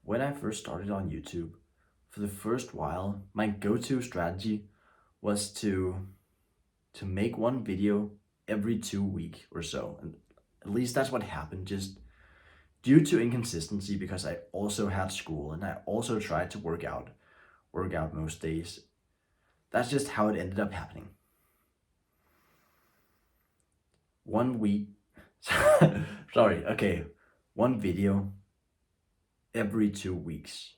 When I first started on YouTube, for the first while, my go-to strategy was to make one video every 2 week or so. And at least that's what happened, just due to inconsistency because I also had school and I also tried to work out most days. That's just how it ended up happening. One week, sorry, okay, one video every 2 weeks.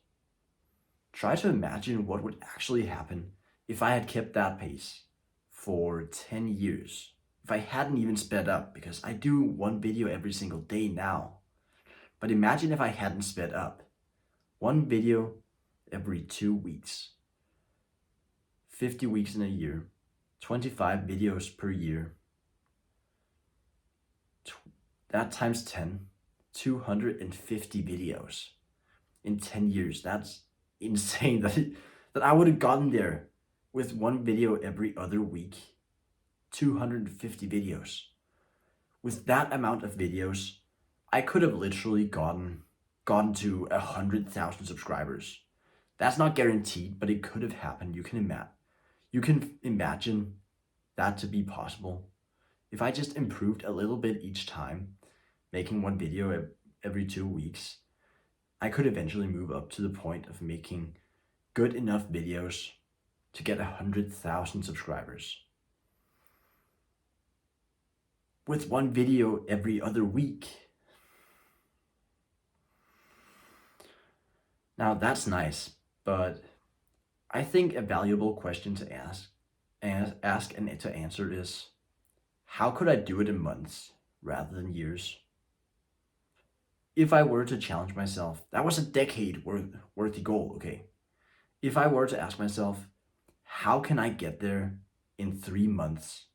Try to imagine what would actually happen if I had kept that pace for 10 years. If I hadn't even sped up, because I do one video every single day now. But imagine if I hadn't sped up. One video every 2 weeks. 50 weeks in a year. 25 videos per year. That times 10. 250 videos in 10 years. That's insane that I would have gotten there with one video every other week. 250 videos. With that amount of videos, I could have literally gotten to 100,000 subscribers. That's not guaranteed, but it could have happened. You can imagine that to be possible. If I just improved a little bit each time, making one video every 2 weeks, I could eventually move up to the point of making good enough videos to get 100,000 subscribers. With one video every other week. Now that's nice, but I think a valuable question to ask and to answer is, how could I do it in months rather than years? If I were to challenge myself, that was a decade worthy goal, okay? If I were to ask myself, how can I get there in 3 months?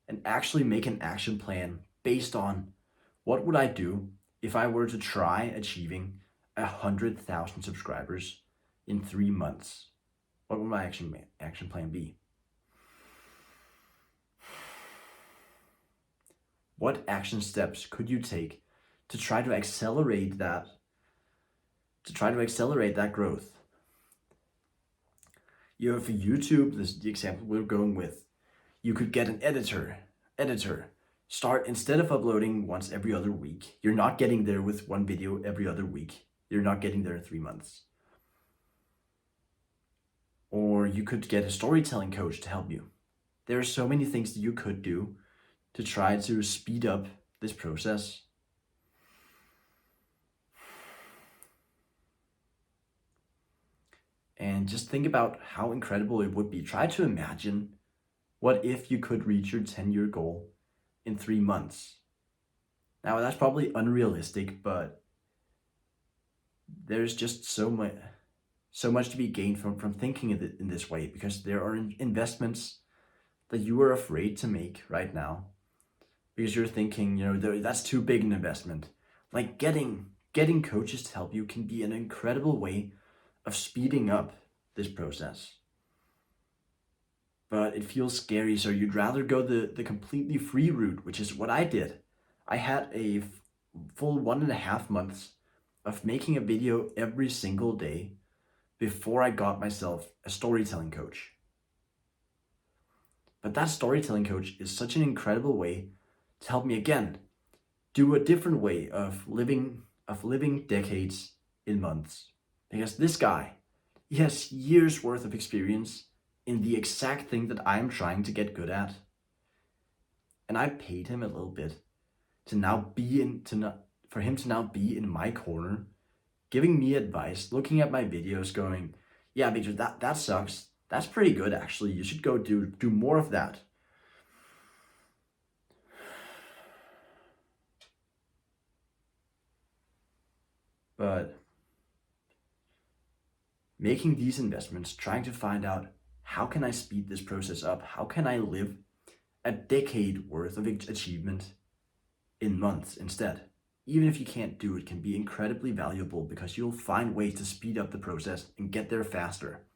And actually make an action plan based on what would I do if I were to try achieving 100,000 subscribers in 3 months? What would my action plan be? What action steps could you take to try to accelerate that growth? You know, for YouTube, this is the example we're going with. You could get an editor. Start, instead of uploading once every other week, you're not getting there with one video every other week. You're not getting there in 3 months. Or you could get a storytelling coach to help you. There are so many things that you could do to try to speed up this process. And just think about how incredible it would be. Try to imagine, what if you could reach your 10-year goal in 3 months? Now, that's probably unrealistic, but there's just so much to be gained from thinking in this way, because there are investments that you are afraid to make right now, because you're thinking, that's too big an investment. Like getting coaches to help you can be an incredible way of speeding up this process. But it feels scary, so you'd rather go the completely free route, which is what I did. I had a full 1.5 months of making a video every single day before I got myself a storytelling coach. But that storytelling coach is such an incredible way to help me, again, do a different way of living decades in months. Because this guy, he has years worth of experience in the exact thing that I'm trying to get good at. And I paid him a little bit for him to now be in my corner, giving me advice, looking at my videos, going, yeah, Victor, that sucks. That's pretty good, actually. You should go do more of that. But making these investments, trying to find out, how can I speed this process up? How can I live a decade worth of achievement in months instead? Even if you can't do it, can be incredibly valuable, because you'll find ways to speed up the process and get there faster.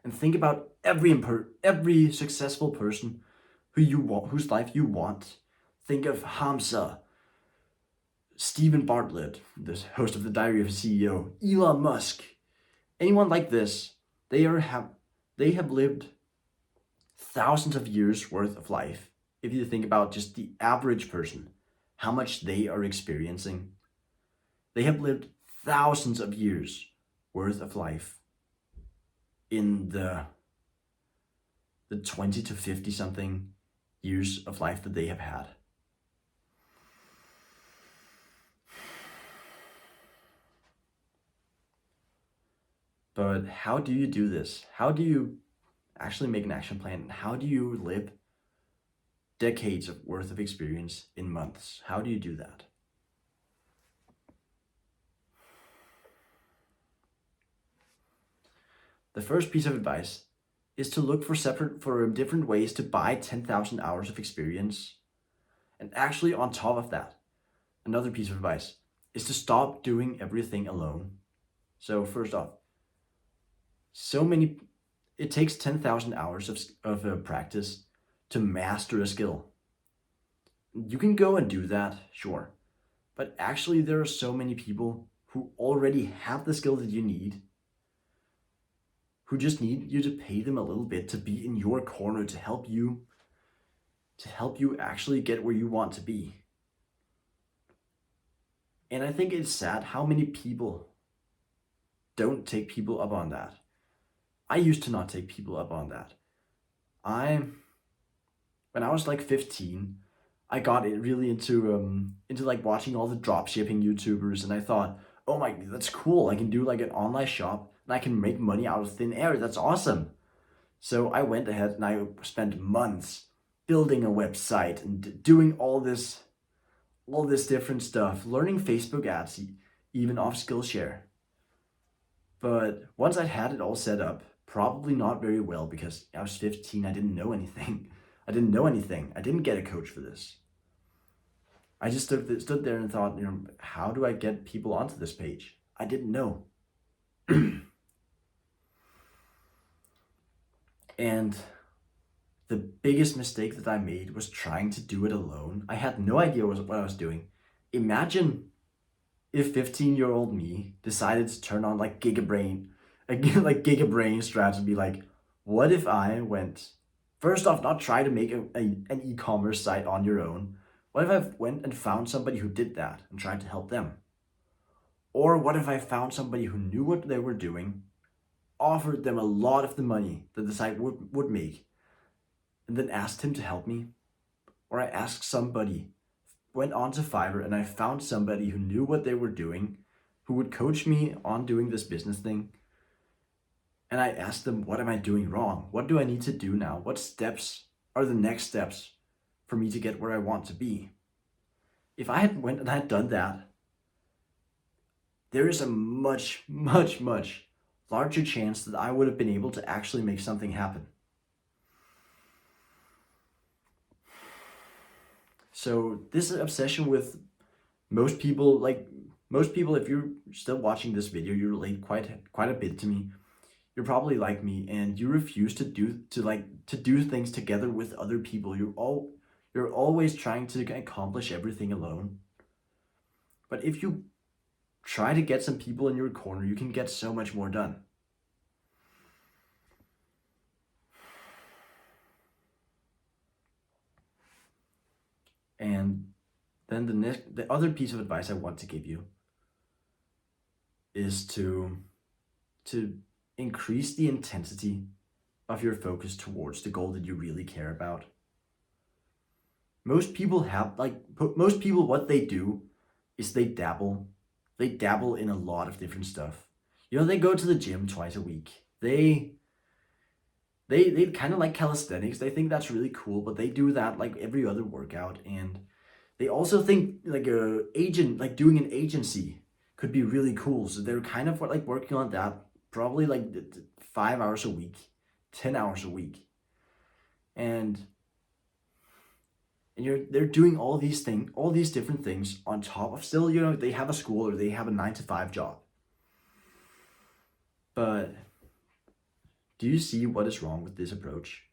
And think about every successful person whose life you want. Think of Hamza, Stephen Bartlett, the host of the Diary of a CEO, Elon Musk, anyone like this, they have lived thousands of years worth of life. If you think about just the average person, how much they are experiencing, they have lived thousands of years worth of life in the 20 to 50 something years of life that they have had. But how do you do this? How do you actually make an action plan? How do you live decades of worth of experience in months? How do you do that? The first piece of advice is to look for different ways to buy 10,000 hours of experience. And actually, on top of that, another piece of advice is to stop doing everything alone. So first off, it takes 10,000 hours of practice to master a skill. You can go and do that, sure. But actually, there are so many people who already have the skill that you need, who just need you to pay them a little bit to be in your corner to help you actually get where you want to be. And I think it's sad how many people don't take people up on that. I used to not take people up on that. When I was like 15, I got really into like watching all the drop shipping YouTubers, and I thought, oh my, that's cool. I can do like an online shop and I can make money out of thin air. That's awesome. So I went ahead and I spent months building a website and doing all this different stuff, learning Facebook ads, even off Skillshare. But once I had it all set up, probably not very well because I was 15, I didn't know anything. I didn't get a coach for this. I just stood there and thought, how do I get people onto this page? I didn't know. And the biggest mistake that I made was trying to do it alone. I had no idea what I was doing. Imagine if 15-year-old me decided to turn on like Gigabrain strats and be like, what if I went, first off, not try to make an e-commerce site on your own. What if I went and found somebody who did that and tried to help them? Or what if I found somebody who knew what they were doing, offered them a lot of the money that the site would make, and then asked him to help me? Or I asked somebody, went on to Fiverr, and I found somebody who knew what they were doing, who would coach me on doing this business thing. And I asked them, what am I doing wrong? What do I need to do now? What steps are the next steps for me to get where I want to be? If I had went and I had done that, there is a much, much, much larger chance that I would have been able to actually make something happen. So this obsession with most people, if you're still watching this video, you relate quite a bit to me. You're probably like me, and you refuse to do things together with other people. You're always trying to accomplish everything alone. But if you try to get some people in your corner, you can get so much more done. And then the other piece of advice I want to give you is to increase the intensity of your focus towards the goal that you really care about. Most people, what they do is they dabble in a lot of different stuff. They go to the gym twice a week. They kind of like calisthenics. They think that's really cool, but they do that like every other workout. And they also think like doing an agency could be really cool. So they're kind of like working on that probably like 5 hours a week, 10 hours a week. And they're doing all these different things on top of still, they have a school or they have a 9-to-5 job. But do you see what is wrong with this approach?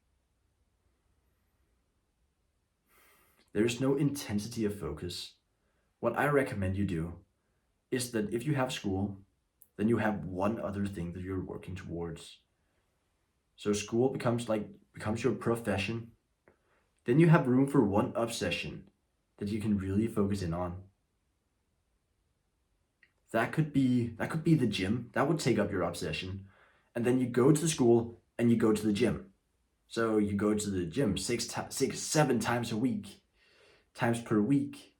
There's no intensity of focus what I recommend you do is that if you have school, then you have one other thing that you're working towards. So school becomes your profession. Then you have room for one obsession that you can really focus in on. That could be the gym. That would take up your obsession. And then you go to school and you go to the gym. So you go to the gym 7 times a week, times per week.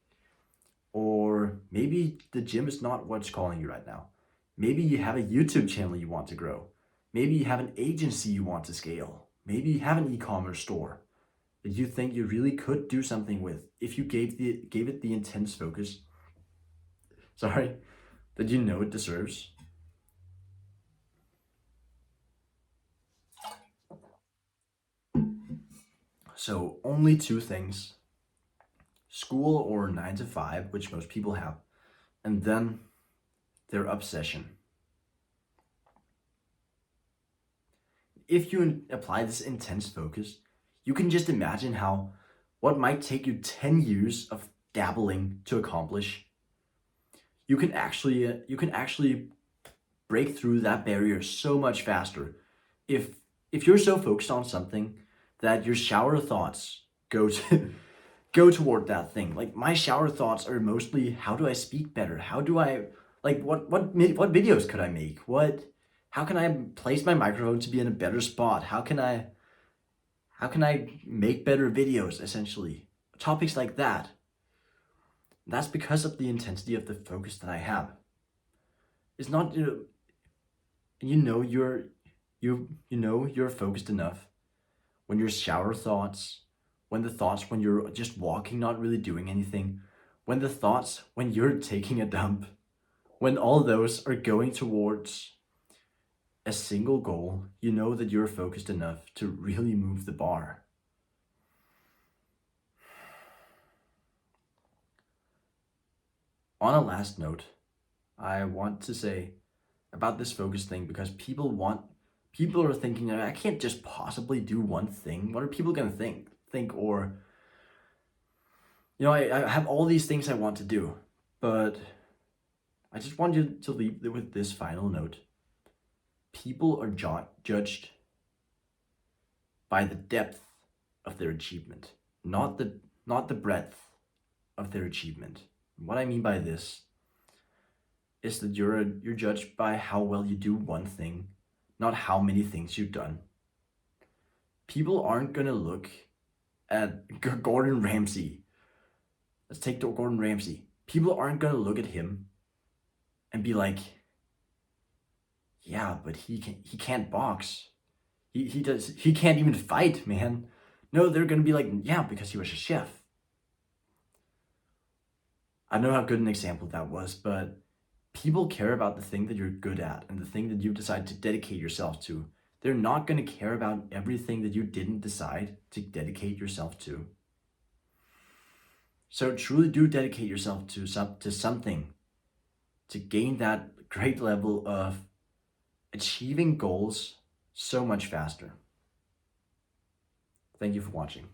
Or maybe the gym is not what's calling you right now. Maybe you have a YouTube channel you want to grow. Maybe you have an agency you want to scale. Maybe you have an e-commerce store that you think you really could do something with if you gave it the intense focus. Sorry, that you know it deserves. So only two things: school or 9 to 5, which most people have, and then their obsession. If you apply this intense focus, you can just imagine how what might take you 10 years of dabbling to accomplish, you can actually break through that barrier so much faster if you're so focused on something that your shower thoughts go to go toward that thing. Like my shower thoughts are mostly, how do I speak better? How do I, like, what videos could I make? How can I place my microphone to be in a better spot? How can I make better videos, essentially? Topics like that. That's because of the intensity of the focus that I have. It's not, you're focused enough when your shower thoughts, when you're just walking, not really doing anything, when the thoughts when you're taking a dump, when all those are going towards a single goal, you know that you're focused enough to really move the bar. On a last note, I want to say about this focus thing, because people are thinking, I can't just possibly do one thing. What are people gonna think? Or, I have all these things I want to do, but I just want you to leave with this final note. People are judged by the depth of their achievement, not the breadth of their achievement. What I mean by this is that you're judged by how well you do one thing, not how many things you've done. People aren't gonna look at Gordon Ramsay. Let's take Gordon Ramsay. People aren't gonna look at him and be like, yeah, but he can't box. He can't even fight, man. No, they're gonna be like, yeah, because he was a chef. I don't know how good an example that was, but people care about the thing that you're good at and the thing that you decide to dedicate yourself to. They're not going to care about everything that you didn't decide to dedicate yourself to. So truly do dedicate yourself to something to gain that great level of achieving goals so much faster. Thank you for watching.